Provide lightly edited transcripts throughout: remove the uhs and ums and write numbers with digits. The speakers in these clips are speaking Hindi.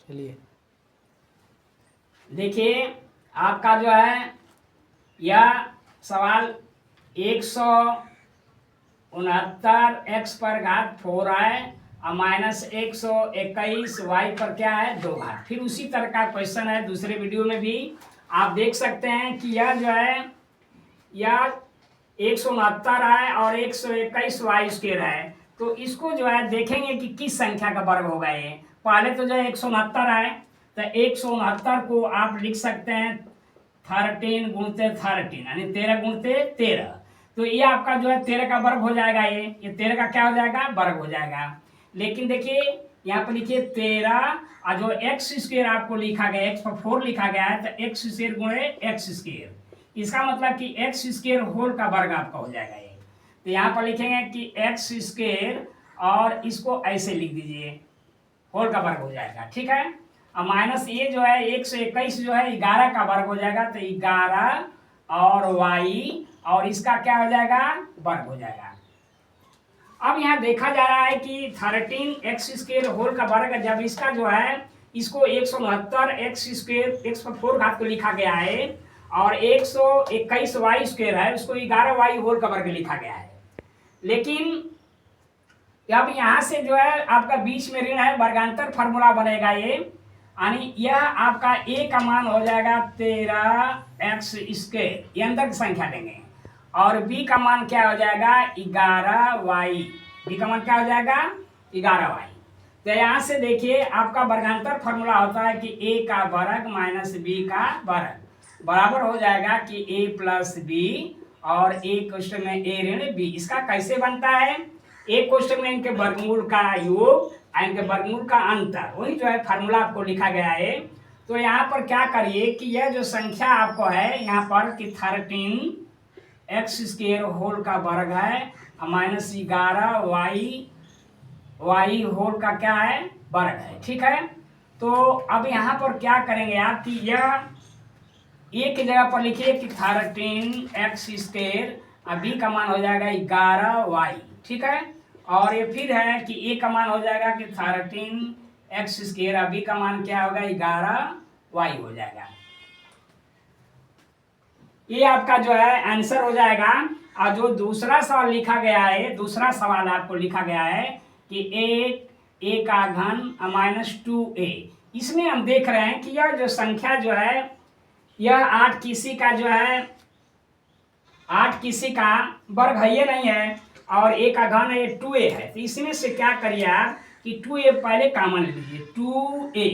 चलिए देखिए आपका जो है यह सवाल 169 x पर घात 4 है और -121 y पर क्या है 2 घात। फिर उसी तरह का क्वेश्चन है दूसरे वीडियो में भी आप देख सकते हैं कि यह जो है यह 169 है और 121 y स्क्वायर है। तो इसको जो है देखेंगे कि किस संख्या का वर्ग होगा। ये पहले तो जो है 169 है तो 169 को आप लिख सकते हैं 13 गुणते 13 यानी 13 गुणते 13। तो ये आपका जो है 13 का वर्ग हो जाएगा। ये 13 का क्या हो जाएगा वर्ग हो जाएगा। लेकिन देखिए यहाँ पर लिखिए 13 और जो एक्स स्क्वायर आपको लिखा गया x पर 4 लिखा गया है तो एक्स स्क्वायर गुणे एक्स स्क्वायर, इसका मतलब कि एक्स स्क्वायर होल का वर्ग आपका हो जाएगा। ये तो यहाँ पर लिखेंगे कि एक्स स्क्वायर और इसको ऐसे लिख दीजिए होल का वर्ग हो जाएगा। ठीक है। और माइनस ये जो है 121 जो है 11 का वर्ग हो जाएगा तो 11 और y और इसका क्या हो जाएगा वर्ग हो जाएगा। अब यहाँ देखा जा रहा है कि 13 एक्स स्क्वायर होल का वर्ग जब इसका जो है इसको 169 एक्स स्क्वायर एक्स पर 4 घात को लिखा गया है और 121 वाई स्क्वायर है उसको 11 वाई होल का वर्ग लिखा गया है। लेकिन अब यहाँ से जो है आपका बीच में ऋण है वर्गांतर फार्मूला बनेगा ये, यानी यह आपका a का मान हो जाएगा 13 एक्स स्क्वायर, ये अंदर की संख्या देंगे और b का मान क्या हो जाएगा 11 वाई। b का मान क्या हो जाएगा 11 वाई। तो यहाँ से देखिए आपका वर्गांतर फार्मूला होता है कि a का वर्ग माइनस b का वर्ग बराबर हो जाएगा कि a प्लस बी और a क्वेश्चन में a ऋण b। इसका कैसे बनता है एक क्वेश्चन में इनके वर्गमूल का योग इनके वर्गमूल का अंतर, वही जो है फार्मूला आपको लिखा गया है। तो यहाँ पर क्या करिए कि यह जो संख्या आपको है यहाँ पर कि 13 एक्स स्क्वायर होल का वर्ग है माइनस 11 वाई होल का क्या है वर्ग है। ठीक है। तो अब यहाँ पर क्या करेंगे आप कि यह एक की जगह पर लिखिए कि 13 एक्स स्क्वायर और बी का मान हो जाएगा 11 वाई। ठीक है। और ये फिर है कि ए का मान हो जाएगा कि 13 एक्स स्क्वायर और बी का मान क्या होगा 11 वाई हो जाएगा। ये आपका जो है आंसर हो जाएगा। और जो दूसरा सवाल लिखा गया है दूसरा सवाल आपको लिखा गया है कि 8a का घन -2a, इसमें हम देख रहे हैं कि यह जो संख्या जो है यह 8 किसी का जो है 8 किसी का वर्ग है ये नहीं है और a का घन है 2a है। तो इसमें से क्या करिए आप कि 2a पहले कॉमन ले लीजिए 2a।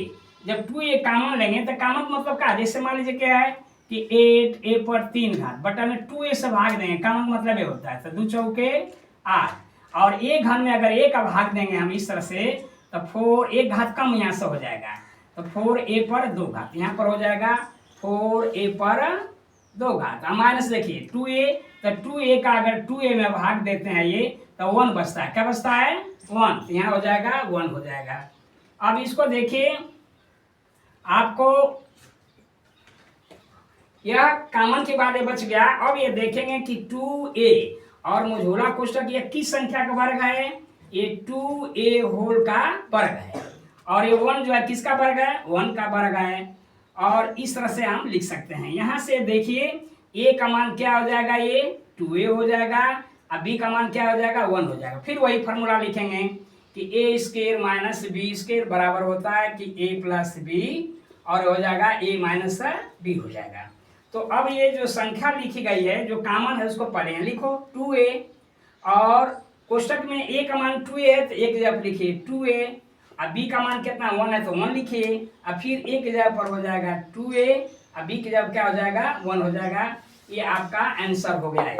जब 2a कॉमन लेंगे तो कॉमन मतलब क्या, जैसे मान लीजिए क्या है कि 8a पर 3 घात बटा में 2a से भाग देंगे, कॉमन मतलब ये होता है तो 2 चौके 8 और a घन में अगर a का भाग देंगे हम इस तरह से तो 4 एक घात कम यहाँ से हो जाएगा तो 4a पर 2 घात यहाँ पर हो जाएगा 4a पर 2 घात। माइनस देखिए 2a तो 2a का अगर 2a में भाग देते हैं ये तो 1 बचता है। क्या बचता है 1, तो यहाँ हो जाएगा 1 हो जाएगा। अब इसको देखिए आपको यह कॉमन के बाद ये बच गया। अब ये देखेंगे कि 2a और मझोला कोष्ठक ये किस संख्या का वर्ग है ये 2a होल का वर्ग है और ये 1 जो है किसका वर्ग है 1 का वर्ग है। और इस तरह से हम लिख सकते हैं। यहाँ से देखिए a का मान क्या हो जाएगा ये 2a हो जाएगा और b का मान क्या हो जाएगा 1 हो जाएगा। फिर वही फार्मूला लिखेंगे कि a square minus B square बराबर होता है कि a प्लस बी और हो जाएगा a माइनस बी हो जाएगा। तो अब ये जो संख्या लिखी गई है जो कॉमन है उसको पढ़े लिखो 2a और कोष्टक में a का मान 2a है तो एक जगह लिखिए 2a और b का मान कितना 1 है तो 1 लिखिए और फिर a की जगह पर हो जाएगा 2a और b की जगह क्या हो जाएगा 1 हो जाएगा। ये आपका आंसर हो गया है।